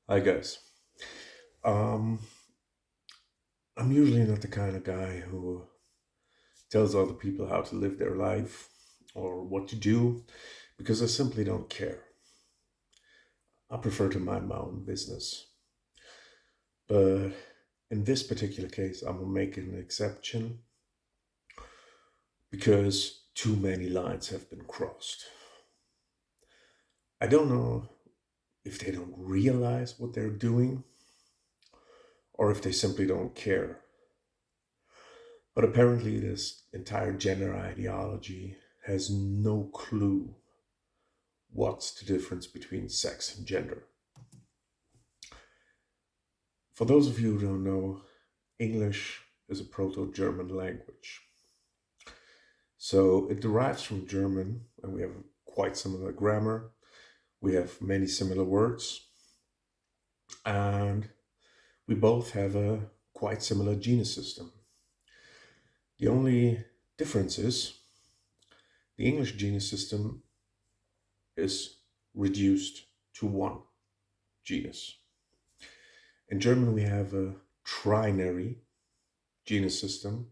Hi guys. Um, I'm usually not the kind of guy who tells other people how to live their life or what to do because I simply don't care. I prefer to mind my own business. But in this particular case, I'm gonna make an exception because too many lines have been crossed. I don't know if they don't realize what they're doing or if they simply don't care. But apparently, this entire gender ideology has no clue what's the difference between sex and gender. For those of you who don't know, English is a Proto German language. So it derives from German, and we have quite similar grammar. We have many similar words, and we both have a quite similar genus system. The only difference is the English genus system is reduced to one genus. In German, we have a trinary genus system.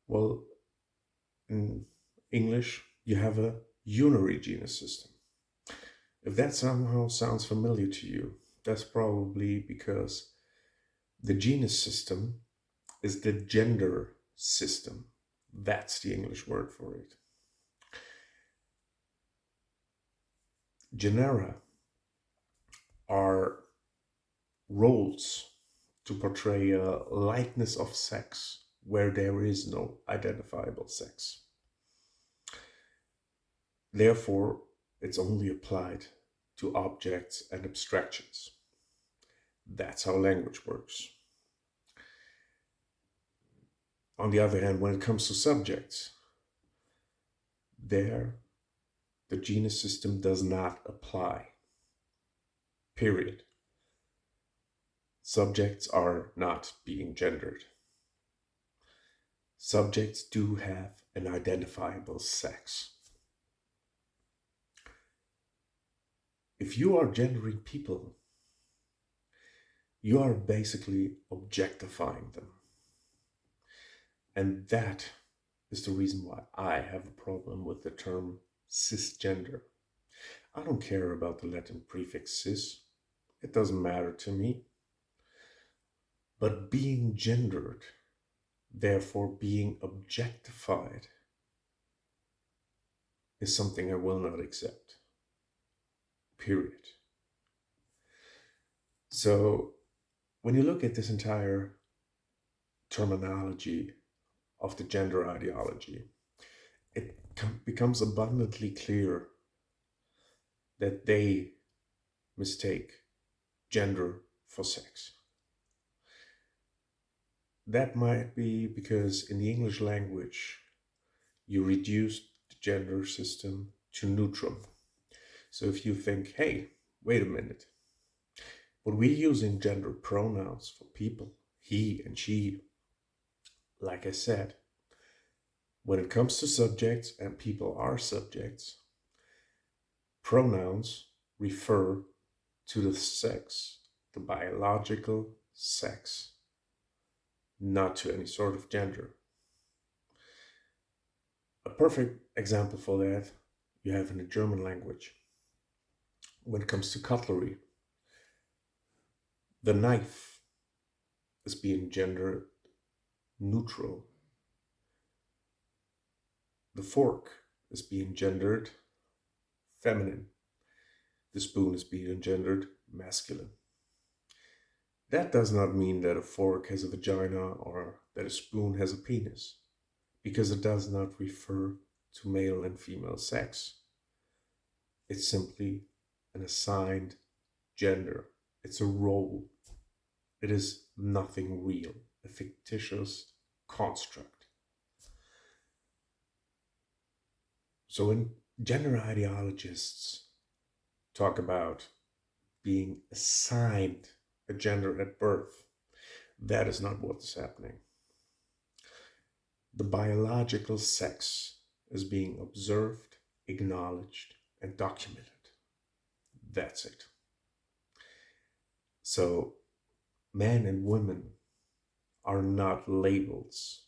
Well, in English, you have a unary genus system. If that somehow sounds familiar to you, that's probably because the genus system is the gender system. That's the English word for it. Genera are roles to portray a likeness of sex where there is no identifiable sex. Therefore, it's only applied to objects and abstractions. That's how language works. On the other hand, when it comes to subjects, there the genus system does not apply. Period. Subjects are not being gendered. Subjects do have an identifiable sex. If you are gendering people, you are basically objectifying them. And that is the reason why I have a problem with the term cisgender. I don't care about the Latin prefix cis, it doesn't matter to me. But being gendered, therefore being objectified, is something I will not accept. Period. So when you look at this entire terminology of the gender ideology, it becomes abundantly clear that they mistake gender for sex. That might be because in the English language, you reduce the gender system to neutral. So if you think, hey, wait a minute, but we're using gender pronouns for people, he and she, like I said, when it comes to subjects and people are subjects, pronouns refer to the sex, the biological sex, not to any sort of gender. A perfect example for that you have in the German language. When it comes to cutlery, the knife is being gender neutral. The fork is being gendered feminine. The spoon is being gendered masculine. That does not mean that a fork has a vagina or that a spoon has a penis, because it does not refer to male and female sex. It's simply an assigned gender. It's a role. It is nothing real, a fictitious construct. So when gender ideologists talk about being assigned a gender at birth, that is not what is happening. The biological sex is being observed, acknowledged, and documented. That's it. So men and women are not labels,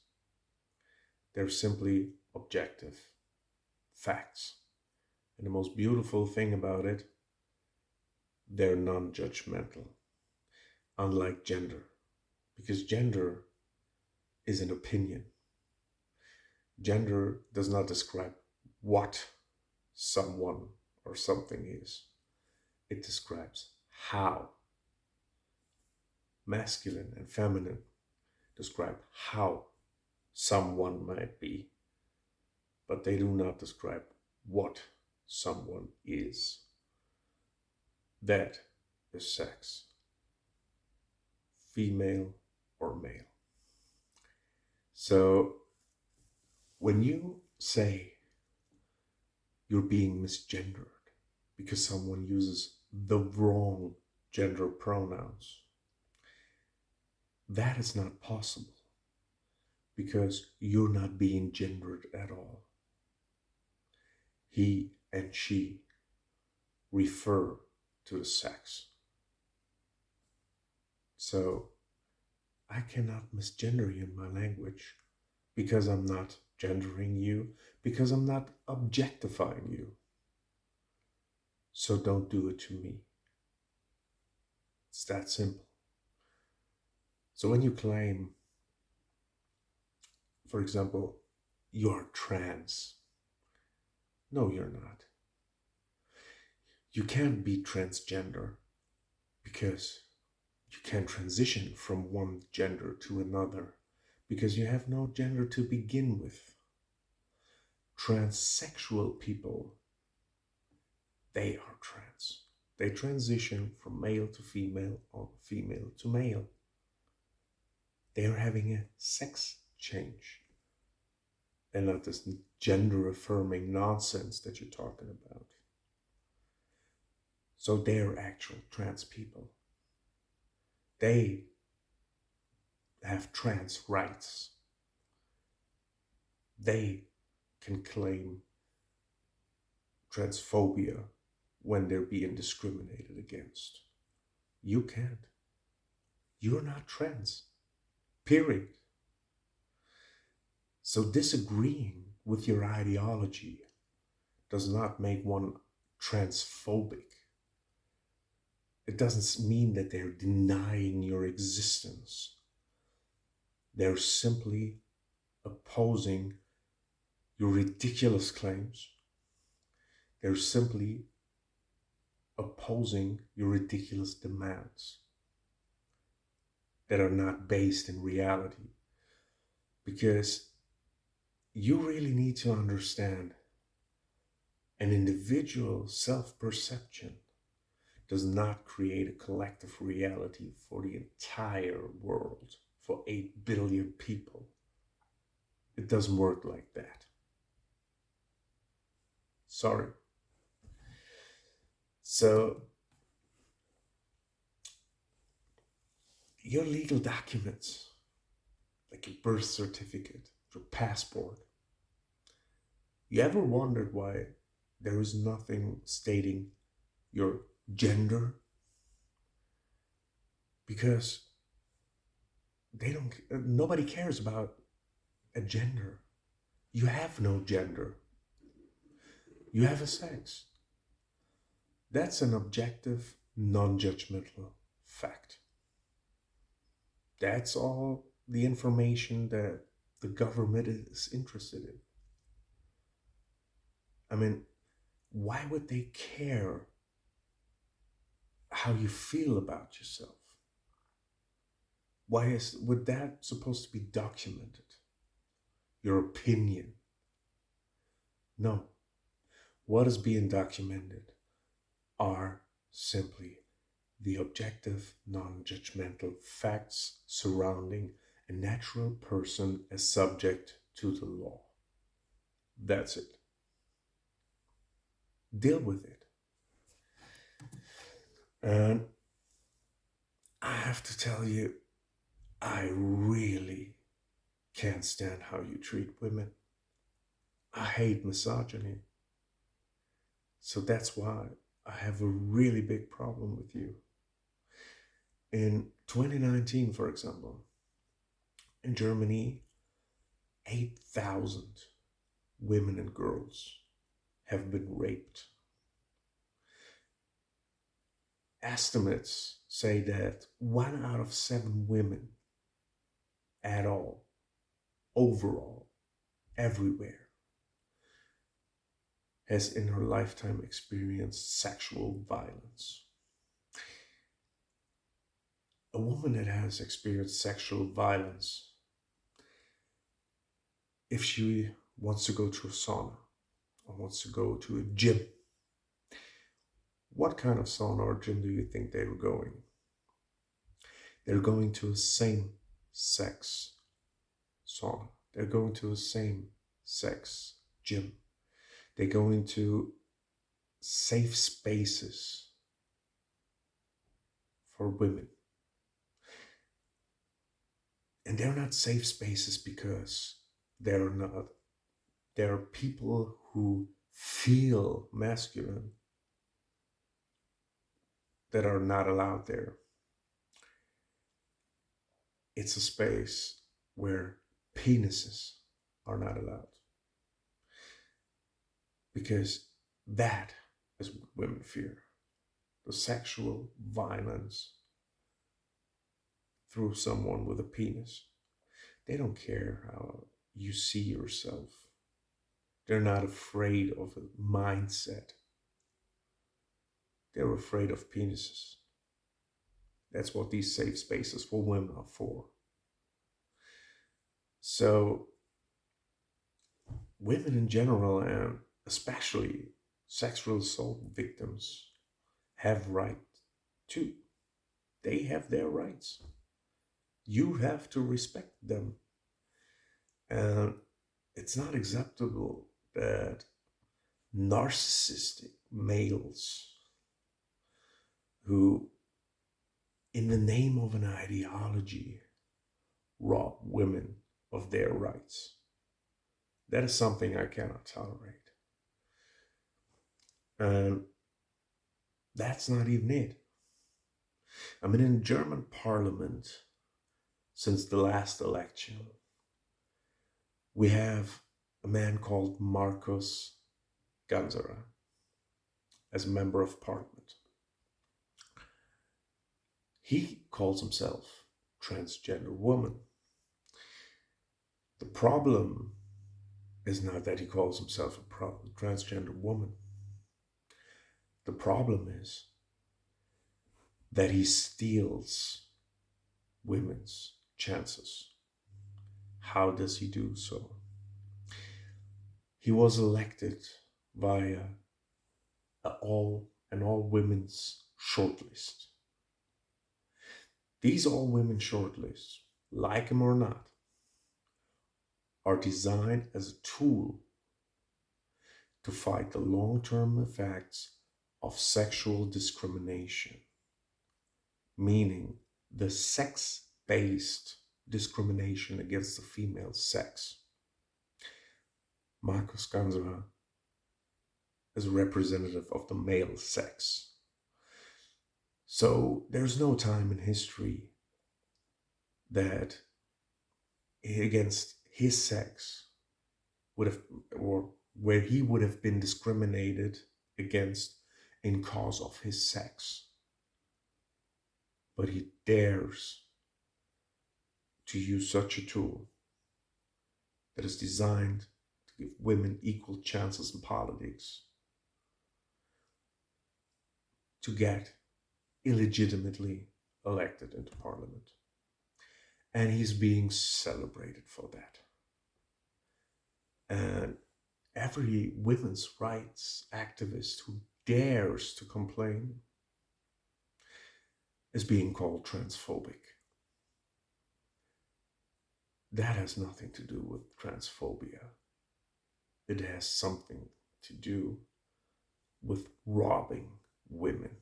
they're simply objective facts. And the most beautiful thing about it, they're non judgmental, unlike gender, because gender is an opinion. Gender does not describe what someone or something is, it describes how. Masculine and feminine describe how someone might be, but they do not describe what someone is. That is sex, female or male. So when you say you're being misgendered because someone uses the wrong gender pronouns, that is not possible because you're not being gendered at all. He and she refer to the sex. So I cannot misgender you in my language because I'm not gendering you, because I'm not objectifying you. So don't do it to me. It's that simple. So when you claim, for example, you're trans, no, you're not. You can't be transgender because you can transition from one gender to another because you have no gender to begin with. Transsexual people, they are trans. They transition from male to female or female to male. They are having a sex change and not this gender affirming nonsense that you're talking about. So they're actual trans people. They have trans rights. They can claim transphobia when they're being discriminated against. You can't. You're not trans. Period. So disagreeing with your ideology does not make one transphobic. It doesn't mean that they're denying your existence. They're simply opposing your ridiculous claims. They're simply opposing your ridiculous demands that are not based in reality. Because you really need to understand an individual self-perception does not create a collective reality for the entire world, for 8 billion people. It doesn't work like that. Sorry. So, your legal documents, like your birth certificate, your passport, you ever wondered why there is nothing stating your gender? Because nobody cares about a gender. You have no gender. You have a sex. That's an objective, non-judgmental fact. That's all the information that the government is interested in. I mean, why would they care how you feel about yourself? Would that supposed to be documented? Your opinion? No. What is being documented are simply the objective, non-judgmental facts surrounding a natural person as subject to the law. That's it. Deal with it. And I have to tell you, I really can't stand how you treat women. I hate misogyny. So that's why I have a really big problem with you. In 2019, for example, in Germany, 8,000 women and girls have been raped. Estimates say that 1 out of 7 women at all, overall, everywhere, has in her lifetime experienced sexual violence. A woman that has experienced sexual violence, if she wants to go to a sauna or wants to go to a gym, what kind of sauna or gym do you think they were going? They're going to a same sex sauna. They're going to a same sex gym. They go into safe spaces for women. And they're not safe spaces because they're not. There are people who feel masculine that are not allowed there. It's a space where penises are not allowed. Because that is what women fear. The sexual violence through someone with a penis. They don't care how you see yourself. They're not afraid of a mindset. They're afraid of penises. That's what these safe spaces for women are for. So, women in general, and especially sexual assault victims, have right too. They have their rights. You have to respect them. And it's not acceptable that narcissistic males who, in the name of an ideology, rob women of their rights. That is something I cannot tolerate. And that's not even it. I mean, in German parliament, since the last election, we have a man called Markus Ganserer as a member of parliament. He calls himself transgender woman. The problem is not that he calls himself a transgender woman. The problem is that he steals women's chances. How does he do so? He was elected via an all women's shortlist. These all women shortlists, like him or not, are designed as a tool to fight the long-term effects of sexual discrimination, meaning the sex-based discrimination against the female sex. Markus Ganserer is a representative of the male sex. So there's no time in history that against his sex would have, or where he would have been discriminated against in cause of his sex. But he dares to use such a tool that is designed to give women equal chances in politics, to get illegitimately elected into parliament. And he's being celebrated for that. And every women's rights activist who dares to complain is being called transphobic. That has nothing to do with transphobia. It has something to do with robbing women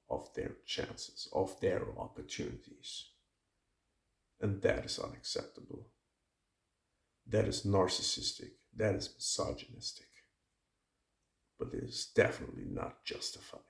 of their chances, of their opportunities. And that is unacceptable. That is narcissistic. That is misogynistic. But it is definitely not justified.